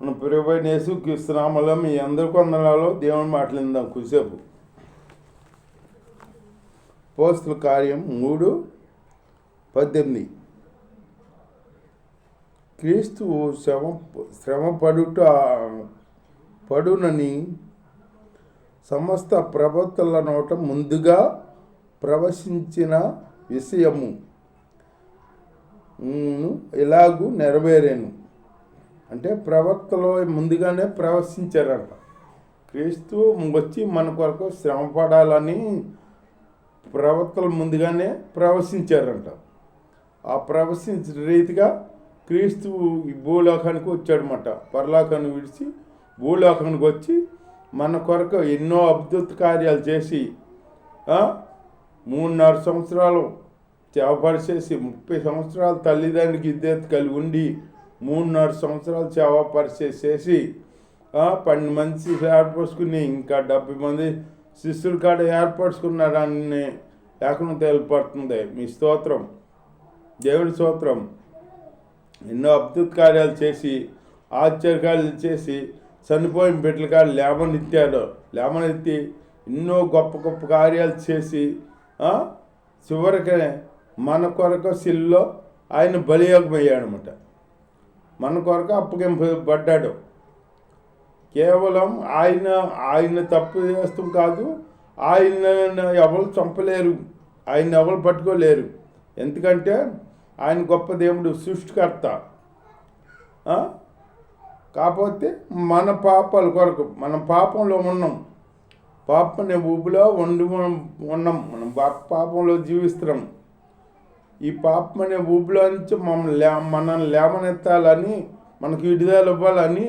మన ప్రభువైన యేసుక్రీస్తు నామములో మీ అందరి వందనాలు. దేవుని మాట్లాడిందాం కొద్దిసేపు. అపోస్తలుల కార్యం 3:18. క్రీస్తు శ్రమ పడునని సమస్త ప్రవక్తల నోట ముందుగా ప్రవశించిన విషయము ఇలాగూ నెరవేరాను. అంటే ప్రవక్తలో ముందుగానే ప్రవశించారంట. క్రీస్తు వచ్చి మన కొరకు శ్రమ పడాలని ప్రవక్తలు ముందుగానే ప్రవశించారంట. ఆ ప్రవశించిన రీతిగా క్రీస్తు ఈ భూలోకానికి వచ్చాడనమాట. పరలోకాన్ని విడిచి భూలోకానికి వచ్చి మన కొరకు ఎన్నో అద్భుత కార్యాలు చేసి 3.5 సంవత్సరాలు సేవపరిచేసి 30 సంవత్సరాలు తల్లిదండ్రికి ఇద్దరు కలిగి ఉండి 3.5 సంవత్సరాలు సేవపరిచేసేసి 12 మంది ఏర్పరుచుకుని ఇంకా 70 మంది శిష్యుల కాడ ఏర్పరచుకున్నాడని లేఖనం తెలియపడుతుంది. మీ స్తోత్రం, దేవుని స్తోత్రం. ఎన్నో అద్భుత కార్యాలు చేసి ఆశ్చర్యకార్యాలు చేసి చనిపోయిన బిడ్డల కాడ లేమనెత్తి ఎన్నో గొప్ప గొప్ప కార్యాలు చేసి చివరికి మన కొరకు శిలువలో ఆయన బలియాగమయ్యాడనమాట. మన కొరకు అప్పగింపబడ్డాడు. కేవలం ఆయన తప్పు చేస్తాం కాదు, ఆయన ఎవరు చంపలేరు, ఆయన ఎవరు పట్టుకోలేరు. ఎందుకంటే ఆయన గొప్ప దేవుడు, సృష్టికర్త. కాకపోతే మన పాపాల కొరకు, మన పాపంలో ఉన్నాం, పాపనే ఊపిలో ఉన్నాం, మనం పాపంలో జీవిస్తున్నాం. ఈ పాపం అనే ఊపిలో నుంచి మనల్ని లేవనెత్తాలని, మనకు విడుదల ఇవ్వాలని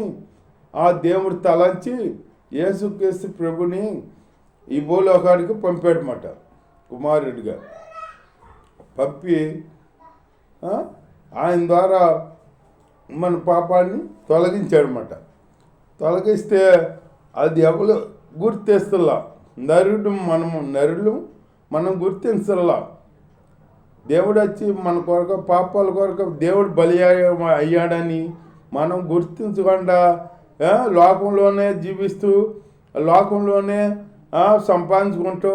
ఆ దేవుడు తలంచి యేసుక్రీస్తు ప్రభుని ఈ భూలోకానికి పంపాడన్నమాట. కుమారుడిగా పంపి ఆయన ద్వారా మన పాపాన్ని తొలగించాడనమాట. తొలగిస్తే అది ఎవరు గుర్తిస్తలా, నరుడు మనం గుర్తించలా. దేవుడు వచ్చి మన కొరకు పాపాల కొరకు దేవుడు బలి అయ్యాడని మనం గుర్తించకుండా లోకంలోనే జీవిస్తూ, లోకంలోనే సంపాదించుకుంటూ,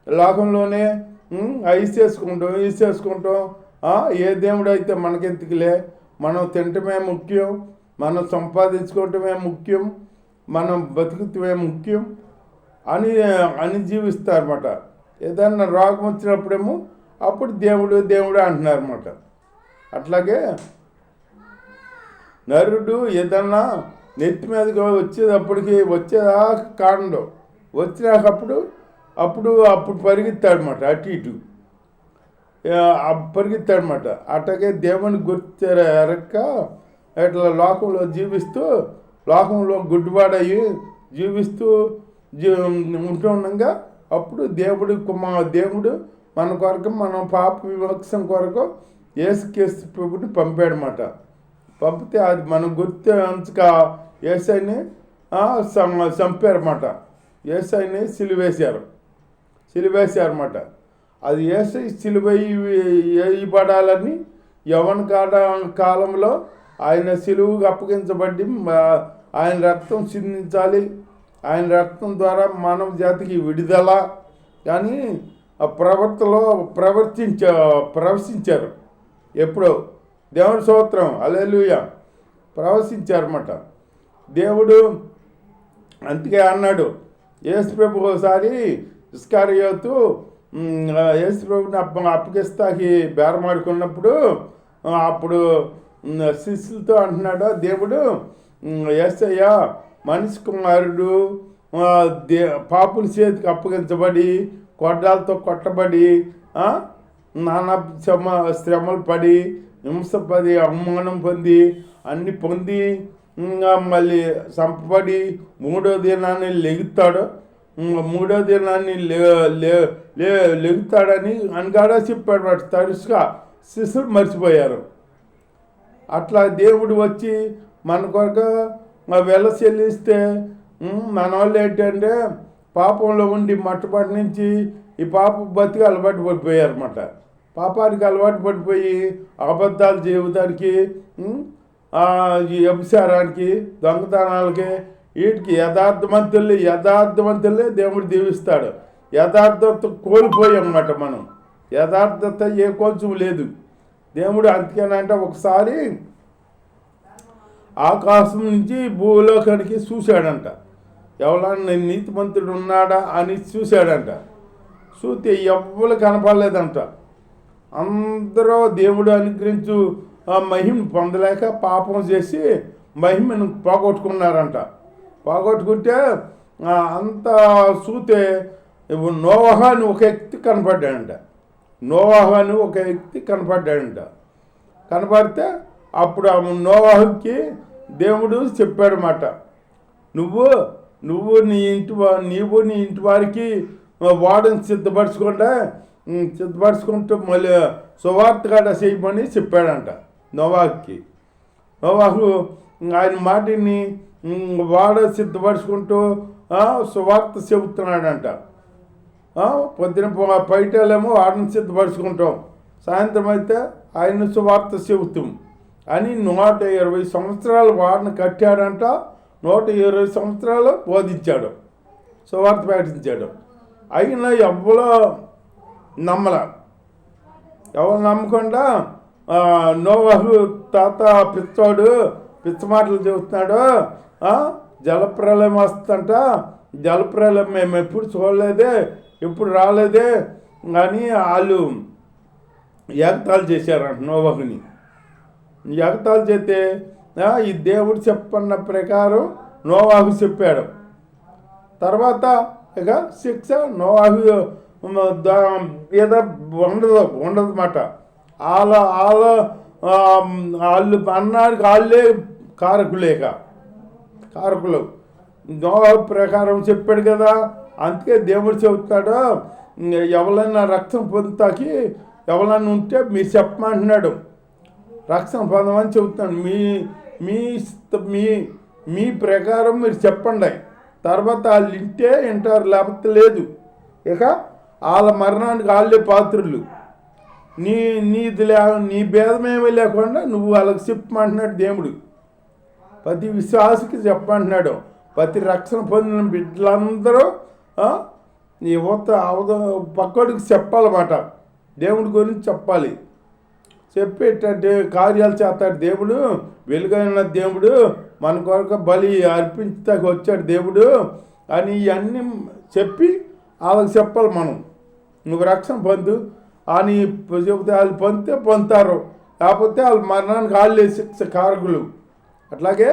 లోకంలోనే ఇసేసుకుంటాం. ఏ దేవుడు అయితే మనకెందుకులే, మనం తినటమే ముఖ్యం, మనం సంపాదించుకోవటమే ముఖ్యం, మనం బతుకుతమే ముఖ్యం అని జీవిస్తారన్నమాట. ఏదన్నా రోగం వచ్చినప్పుడేమో అప్పుడు దేవుడు అంటున్నారన్నమాట. అట్లాగే నరుడు ఏదన్నా నెత్తి మీదగా వచ్చేదా కాండం వచ్చినాకప్పుడు అప్పుడు పరిగెత్తాడనమాట, అటు ఇటు పరిగెత్తాడనమాట. అట్లాగే దేవుని ఎరక్క ఇట్లా లోకంలో జీవిస్తూ, లోకంలో గుడ్డివాడయ్యి జీవిస్తూ ఉంటుండగా అప్పుడు దేవుడు మన కొరకు, మన పాప విమోక్షం కొరకు యేసుక్రీస్తు ప్రభుని పంపాడనమాట. పంపితే అది మనం గుర్తించక యేసయ్యని చంపారన్నమాట. యేసయ్యని సిలువేశారన్నమాట. అది యేసయ్య సిలువేయబడాలని యవ్వన కాలంలో ఆయన సిలువుకు అప్పగించబడి ఆయన రక్తం చిందించాలి, ఆయన రక్తం ద్వారా మానవ జాతికి విడుదల కానీ ఆ ప్రవశించారు. ఎప్పుడో దేవుని స్తోత్రం, హల్లెలూయా, ప్రవశించారన్నమాట. దేవుడు అందుకే అన్నాడు, యేసు ప్రభు ఒకసారి ఇస్కరియోతు యేసు ప్రభుని అప్పగిస్తాకి బేరమాడుకున్నప్పుడు అప్పుడు శిష్యులతో అంటున్నాడు దేవుడు, యేసయ్య మనిషి కుమారుడు పాపుల చేతికి అప్పగించబడి, కొడ్డాలతో కొట్టబడి, నానా శ్రమలు పడి, హింసపడి, అవమానం పొంది, అన్ని పొంది మళ్ళీ చంపబడి 3వ దినాన్ని లెగుతాడు, 3వ దినాన్ని లెగుతాడని అనగాడా చెప్పాడు. వాడు తరుసుగా శిష్యులు మర్చిపోయారు. అట్లా దేవుడు వచ్చి మన కొరకు వెల చెల్లిస్తే మన వాళ్ళు ఏంటంటే పాపంలో ఉండి మొట్టమొదటి నుంచి ఈ పాప బతికి అలవాటు పడిపోయారన్నమాట. పాపానికి అలవాటు పడిపోయి అబద్ధాలు జీవితానికి ఈ వ్యభిచారానికి దొంగతనాలకి వీటికి యథార్థవంతులే దేవుడు దీవిస్తాడు. యథార్థత కోల్పోయామన్నమాట మనం. యథార్థత ఏ కొంచెం లేదు. దేవుడు అందుకేనంటే ఒకసారి ఆకాశం నుంచి భూలోకానికి చూశాడంట. ఎవరన్నా నీతిమంతుడు ఉన్నాడా అని చూశాడంట. చూస్తే ఎవ్వరు కనపడలేదంట. అందరూ దేవుడు అనుగ్రహించు మహిమను పొందలేక పాపం చేసి మహిమను పోగొట్టుకున్నారంట. పోగొట్టుకుంటే అంత చూస్తే నోవహు అని ఒక వ్యక్తి కనపడ్డాడంట. కనపడితే అప్పుడు ఆ నోవహుకి దేవుడు చెప్పాడన్నమాట, నువ్వు నీ ఇంటి వారికి వాడని సిద్ధపరచుకుంటూ మళ్ళీ సువార్త కాడ చేయమని చెప్పాడంట నోవాహుకి. నోవాహు ఆయన మాటిని వాడ సిద్ధపరచుకుంటూ సువార్త చెబుతున్నాడంట. పొద్దున బయటలేమో వాడని సిద్ధపరచుకుంటాం, సాయంత్రం అయితే ఆయన సువార్త చెబుతాం అని 120 సంవత్సరాలు వాడిని కట్టాడంట. 120 సంవత్సరాలు బోధించాడు, సువార్త ప్రకటించాడు. అయినా ఎవరో నమ్మకుండా నోవహు తాత పిచ్చ మాటలు చెబుతున్నాడు, జలప్రలయం వస్తుందంట, జలప్రలయం మేము ఎప్పుడు చూడలేదే, ఎప్పుడు రాలేదే అని వాళ్ళు ఎగతాళి చేశారంట నోవహుని. ఎగతాళి చేస్తే ఈ దేవుడు చెప్పన్న ప్రకారం నోవహు చెప్పాడు. తర్వాత ఇక శిక్ష నోవహు ఏదో ఉండదన్నమాట. వాళ్ళు అన్నానికి వాళ్ళే కారకులు. నోవహు ప్రకారం చెప్పాడు కదా, అందుకే దేవుడు చెబుతాడు, ఎవరైనా రక్షణ పొందుతాకి ఎవరైనా ఉంటే మీరు చెప్పమంటున్నాడు. రక్షణ పొందమని చెబుతున్నాడు. మీ ప్రకారం మీరు చెప్పండి. తర్వాత వాళ్ళు వింటారు, లేకపోతే లేదు. ఇక వాళ్ళ మరణానికి వాళ్ళే పాత్రులు. నీ భేదమేమీ లేకుండా నువ్వు వాళ్ళకి చెప్పమంటున్నాడు దేవుడు. ప్రతి విశ్వాసకి చెప్పమంటున్నాడు. ప్రతి రక్షణ పొందిన బిడ్డలందరూ పక్కడికి చెప్పాలన్నమాట. దేవుడి గురించి చెప్పాలి. చెప్పేటట్టు కార్యాలు చేస్తాడు దేవుడు. వెలుగైన దేవుడు మన కొరకు బలి అర్పించడానికి వచ్చాడు దేవుడు అని ఇవన్నీ చెప్పి వాళ్ళకి చెప్పాలి. మనం నువ్వు రక్షణ పొందు అని చెబితే వాళ్ళు పొందుతారు, లేకపోతే వాళ్ళ మరణానికి వాళ్ళే శిక్ష కారకులు. అట్లాగే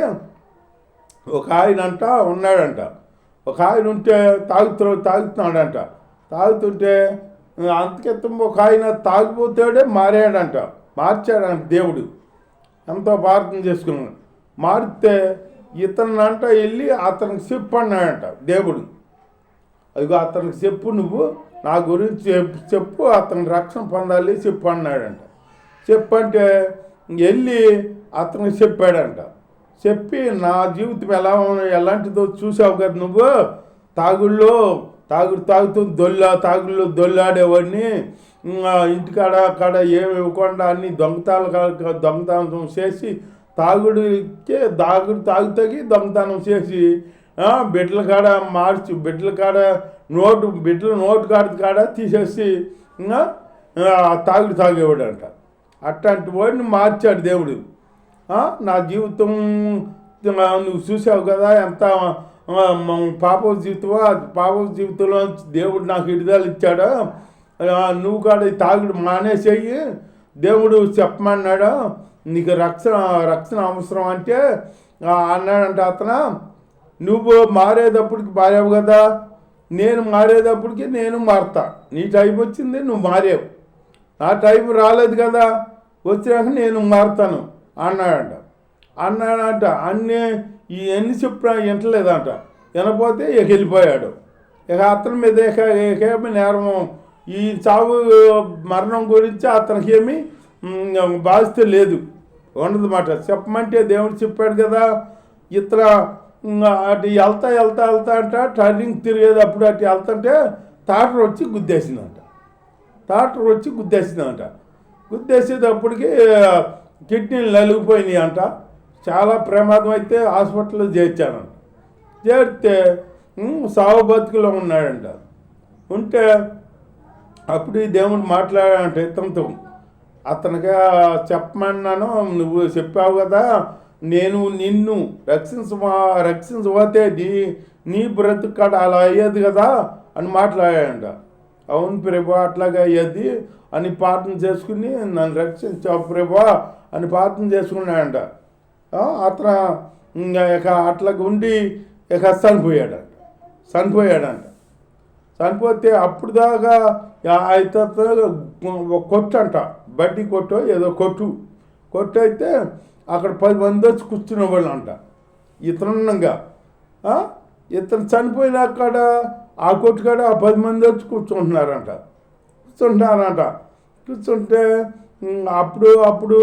ఒక ఆయన ఉన్నాడంట. ఒక ఆయన ఉంటే తాగుతున్నాడంట. తాగుతుంటే అంతకెత్తం ఒక ఆయన తాగిపోతాడే మార్చాడంట దేవుడు. ఎంతో ప్రార్థన చేసుకున్నాడు. మారితే ఇతనంట వెళ్ళి అతనికి చెప్పు అన్నాడంట దేవుడు. అదిగో అతనికి చెప్పు, నువ్వు నా గురించి చెప్పు, అతని రక్షణ పొందాలి చెప్పు అన్నాడంట. చెప్పంటే వెళ్ళి అతనికి చెప్పాడంట. చెప్పి నా జీవితం ఎలాంటిదో చూసావు కదా నువ్వు, తాగుతూ దొల్లాడేవాడిని, ఇంటికాడ ఏమి ఇవ్వకుండా అన్ని దొంగతనం చేసి తాగుతాగి దొంగతనం చేసి బిడ్డల కాడ మార్చి బిడ్డల నోటు కాడ తీసేసి తాగేవాడంట. అట్లాంటి వాడిని మార్చాడు దేవుడు. నా జీవితం నువ్వు చూసావు కదా ఎంత పాప జీవితంలో దేవుడు నాకు విడుదల ఇచ్చాడు. నువ్వు కాడ తాగుడు మానేసేయి, దేవుడు చెప్పమన్నాడు, నీకు రక్షణ అవసరం అంటే అన్నాడంట. అతను నువ్వు మారేటప్పటికి మారావు కదా, నేను మారేటప్పటికి నేను మారుతా. నీ టైం వచ్చింది, నువ్వు మారావు. నా టైం రాలేదు కదా, వచ్చినాక నేను మారుతాను అన్నాడంట. ఎన్ని చెప్పినా వింటలేదంట. వినపోతే ఇక వెళ్ళిపోయాడు. ఇక అతని మీద ఏమి నేరం, ఈ చావు మరణం గురించి అతనికి ఏమి బాధ్యత లేదు, ఉండదన్నమాట. చెప్పమంటే దేవుడు చెప్పాడు కదా. ఇతర అటు వెళ్తా అంట టర్నింగ్ తిరిగేటప్పుడు అటు వెళ్తుంటే టాటర్ వచ్చి గుద్దేసిందంట. గుద్దేసేటప్పటికి కిడ్నీలు నలిగిపోయినాయి అంట. చాలా ప్రమాదం అయితే హాస్పిటల్లో చేర్చానంట. చేరితే సావు బతుకులో ఉన్నాడంట. ఉంటే అప్పుడు ఈ దేవుడు మాట్లాడాడంట ఇతనితో. అతనికి చెప్పమన్నాను, నువ్వు చెప్పావు కదా నేను నిన్ను రక్షించబోతే నీ బ్రతుకాడ అలా అయ్యేది కదా అని మాట్లాడాడంట. అవును ప్రభా అట్లాగే అయ్యేది అని ప్రార్థన చేసుకుని నన్ను రక్షించావు ప్రభా అని ప్రార్థన చేసుకున్నాడంట. అతను ఇక అట్లాగ ఉండి ఇక చనిపోయాడంట. చనిపోతే అప్పుడు దాకా అయితే కొట్టు అంట, బడ్డీ కొట్టు ఏదో కొట్టు అయితే అక్కడ 10 మంది వచ్చి కూర్చునే వాళ్ళు అంట. ఇతనుగా ఇతను చనిపోయిన కాడ ఆ కొట్టు కాడ ఆ 10 మంది వచ్చి కూర్చుంటున్నారంట. కూర్చుంటే అప్పుడు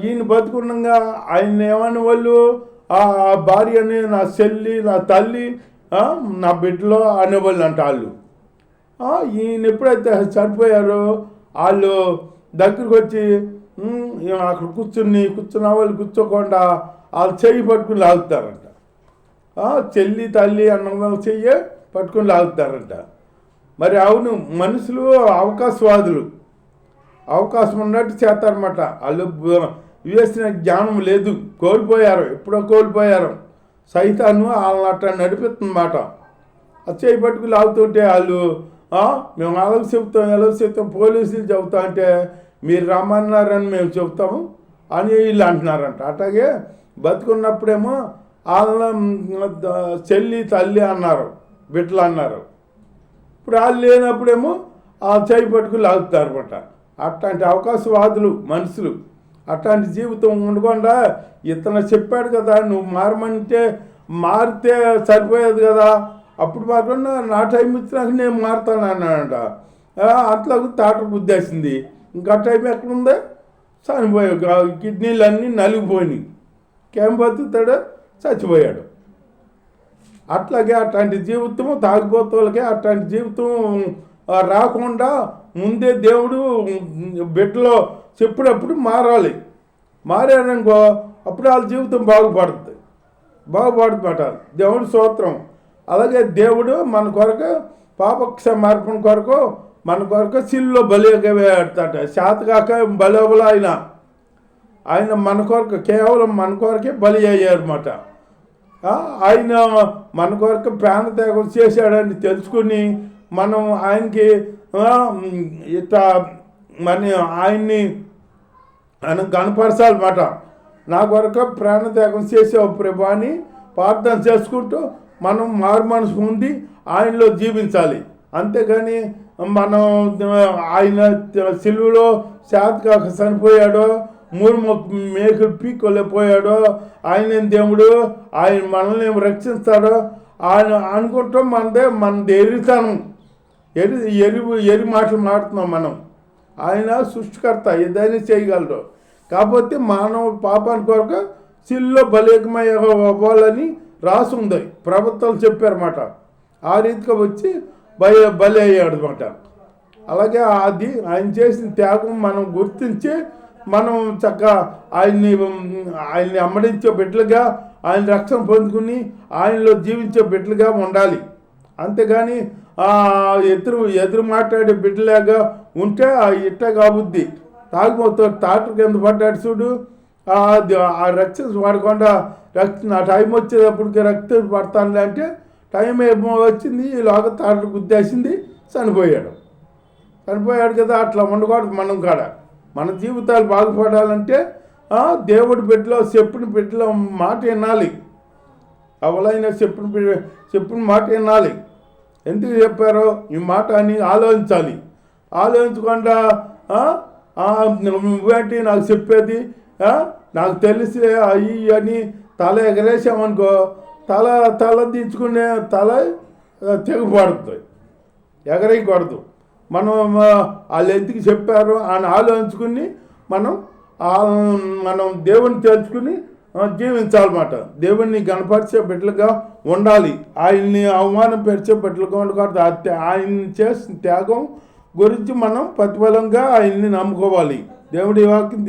ఈయన బతుకున్నాగా ఆయన ఏమని వాళ్ళు ఆ భార్యని నా చెల్లి నా తల్లి నా బిడ్డలో అనేవాళ్ళు అంట. వాళ్ళు ఈయన ఎప్పుడైతే చనిపోయారో వాళ్ళు దగ్గరికి వచ్చి అక్కడ కూర్చున్న వాళ్ళు కూర్చోకుండా వాళ్ళు చెయ్యి పట్టుకుని లాగుతారంట. చెల్లి తల్లి అన్న చెయ్యి పట్టుకుని లాగుతారంట. మరి అవును, మనుషులు అవకాశవాదులు, అవకాశం ఉన్నట్టు చేస్తారన్నమాట. వాళ్ళు వేసిన జ్ఞానం లేదు, ఎప్పుడో కోల్పోయారు. సైతాను వాళ్ళని అట్లా నడిపిస్తుందన్నమాట. అది చేయి పట్టుకుని లాగుతుంటే వాళ్ళు మేము ఎలా చెప్తాం పోలీసులు చెబుతా అంటే మీరు రమ్మన్నారని మేము చెప్తాము అని వీళ్ళు అంటున్నారంట. అట్లాగే బతుకున్నప్పుడేమో వాళ్ళ చెల్లి తల్లి అన్నారు, బిడ్డలు అన్నారు. ఇప్పుడు వాళ్ళు లేనప్పుడేమో ఆ చేయి పట్టుకుని లాగుతారు అనమాట. అట్లాంటి అవకాశవాదులు మనుషులు. అట్లాంటి జీవితం ఉండకుండా ఇతను చెప్పాడు కదా నువ్వు మారమంటే మారితే సరిపోయేది కదా, అప్పుడు మాత్రం నా టైం ఇచ్చినాక నేను మారుతాను అన్నాడంట. అట్లా తాటకు గుద్దేసింది. ఇంకా టైం ఎక్కడుందో చనిపోయాడు. కిడ్నీలన్నీ నలిగిపోయినాయి. కేం బతుకుతాడో చచ్చిపోయాడు. అట్లాగే అట్లాంటి జీవితం తాగిపోతోళ్ళకే అట్లాంటి జీవితం రాకుండా ముందే దేవుడు బిడ్డలో చెప్పినప్పుడు మారారనుకో అప్పుడు వాళ్ళ జీవితం బాగుపడుతుందన్నమాట. దేవుడు స్తోత్రం. అలాగే దేవుడు మన కొరకు పాపక్షమార్పణ కొరకు మన కొరకు సిలువలో బలిగా వేస్తాట. శాతగాక బలివల ఆయన మన కొరకు కేవలం మన కొరకే బలి అయ్యారన్నమాట. ఆయన మన కొరకు ప్రాణత్యాగం చేశాడని తెలుసుకుని మనం ఆయనకి ఇట్లా ఆయన్ని కనపరచాలన్నమాట. నా కొరకు ప్రాణత్యాగం చేసావు ప్రభా అని ప్రార్థన చేసుకుంటూ మనం మారుమనసు పొంది ఆయనలో జీవించాలి. అంతేగాని మనం ఆయన సిలువలో శాతకాక చనిపోయాడో 3 మేకులు పీక్కోలేకపోయాడో ఆయన దేవుడు ఆయన మనల్ని రక్షిస్తాడో ఆయన అనుకుంటాం. మనది ఎరితనం, ఎరి మాటలు మాడుతున్నాం మనం. ఆయన సృష్టికర్త, ఏదైనా చేయగలడు. కాకపోతే మానవ పాపాని కొరకు సిలువలో బలియకమయ్యాలని రాసి ఉంది, ప్రభుత్వాలు చెప్పారన్నమాట. ఆ రీతిగా వచ్చి బలి అయ్యాడు అనమాట. అలాగే అది ఆయన చేసిన త్యాగం మనం గుర్తించి మనం చక్కగా ఆయన్ని అమ్మడించే బిడ్డలుగా ఆయన రక్షణ పొందుకుని ఆయనలో జీవించే బిడ్డలుగా ఉండాలి. అంతేగాని ఎదురు మాట్లాడే బిడ్డలాగా ఉంటే ఇట్ట కాబుద్ది. తాగిపోతాడు, తాటరు కింద పడ్డాడు చూడు, ఆ రక్షణ పడకుండా నా టైం వచ్చేటప్పటికి రక్తం పడతానులే అంటే టైం ఏమో వచ్చింది, ఈలోగా తాటరు గుద్దేసింది, చనిపోయాడు కదా. అట్లా ఉండకూడదు. మనం కాడ మన జీవితాలు బాగుపడాలంటే దేవుడి బిడ్డలో చెప్పిన బిడ్డలో మాట వినాలి. ఎవరైనా చెప్పిన మాట వినాలి. ఎందుకు చెప్పారో ఈ మాట అని ఆలోచించకుండా నువ్వేంటి నాకు చెప్పేది, నాకు తెలిసి అయ్యి అని తల ఎగరేసామనుకో తల దించుకునే తల తెగపడుతుంది, ఎగరేయకూడదు. మనం వాళ్ళు ఎందుకు చెప్పారు అని ఆలోచించుకుని మనం దేవుని తెలుసుకుని జీవించాలన్నమాట. దేవుణ్ణి గణపరిచే బిడ్డలుగా ఉండాలి. ఆయన్ని అవమానం పరిచే బిడ్డలుగా ఉండకూడదు. ఆయన చేసిన త్యాగం గురించి మనం ప్రతిఫలంగా ఆయన్ని నమ్ముకోవాలి. దేవుడి వాక్యం